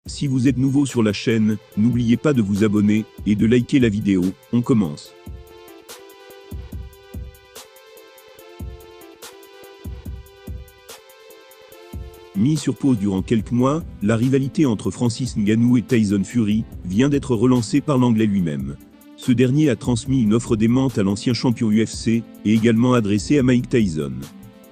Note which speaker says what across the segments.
Speaker 1: Si vous êtes nouveau sur la chaîne, n'oubliez pas de vous abonner et de liker la vidéo. On commence. Mis sur pause durant quelques mois, la rivalité entre Francis Ngannou et Tyson Fury vient d'être relancée par l'Anglais lui-même. Ce dernier a transmis une offre démente à l'ancien champion UFC et également adressée à Mike Tyson.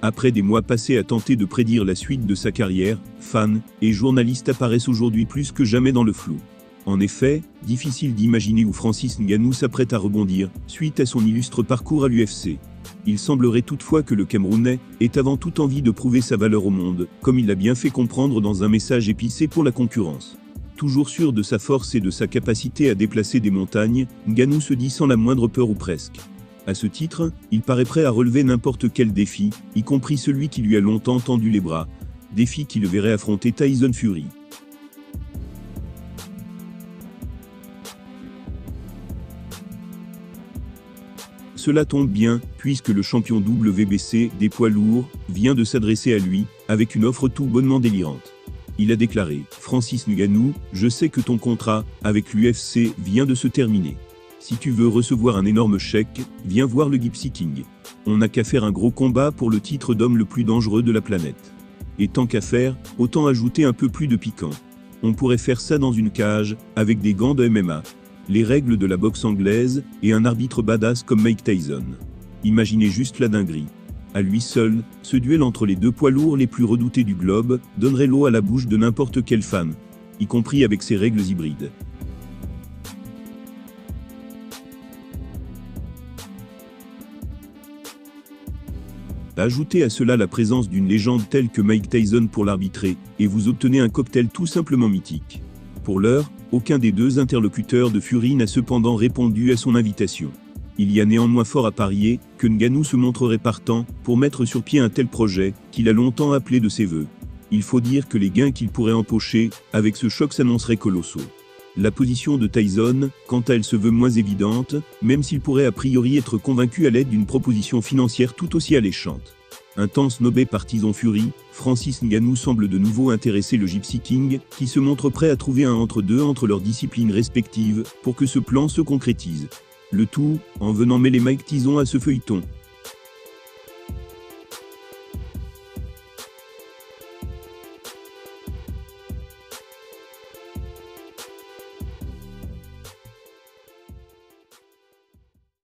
Speaker 1: Après des mois passés à tenter de prédire la suite de sa carrière, fans et journalistes apparaissent aujourd'hui plus que jamais dans le flou. En effet, difficile d'imaginer où Francis Ngannou s'apprête à rebondir suite à son illustre parcours à l'UFC. Il semblerait toutefois que le Camerounais ait avant tout envie de prouver sa valeur au monde, comme il l'a bien fait comprendre dans un message épicé pour la concurrence. Toujours sûr de sa force et de sa capacité à déplacer des montagnes, Ngannou se dit sans la moindre peur ou presque. À ce titre, il paraît prêt à relever n'importe quel défi, y compris celui qui lui a longtemps tendu les bras, défi qui le verrait affronter Tyson Fury. Cela tombe bien, puisque le champion WBC des poids lourds vient de s'adresser à lui, avec une offre tout bonnement délirante. Il a déclaré « Francis Ngannou, je sais que ton contrat avec l'UFC vient de se terminer. Si tu veux recevoir un énorme chèque, viens voir le Gypsy King. On n'a qu'à faire un gros combat pour le titre d'homme le plus dangereux de la planète. Et tant qu'à faire, autant ajouter un peu plus de piquant. On pourrait faire ça dans une cage, avec des gants de MMA, les règles de la boxe anglaise, et un arbitre badass comme Mike Tyson. Imaginez juste la dinguerie. À lui seul, ce duel entre les deux poids lourds les plus redoutés du globe donnerait l'eau à la bouche de n'importe quel fan, y compris avec ses règles hybrides. Ajoutez à cela la présence d'une légende telle que Mike Tyson pour l'arbitrer, et vous obtenez un cocktail tout simplement mythique. Pour l'heure, aucun des deux interlocuteurs de Fury n'a cependant répondu à son invitation. Il y a néanmoins fort à parier que Ngannou se montrerait partant pour mettre sur pied un tel projet qu'il a longtemps appelé de ses vœux. Il faut dire que les gains qu'il pourrait empocher avec ce choc s'annonceraient colossaux. La position de Tyson, quant à elle, se veut moins évidente, même s'il pourrait a priori être convaincu à l'aide d'une proposition financière tout aussi alléchante. Un temps snobé par Tyson Fury, Francis Ngannou semble de nouveau intéresser le Gypsy King, qui se montre prêt à trouver un entre-deux entre leurs disciplines respectives, pour que ce plan se concrétise. Le tout, en venant mêler Mike Tyson à ce feuilleton.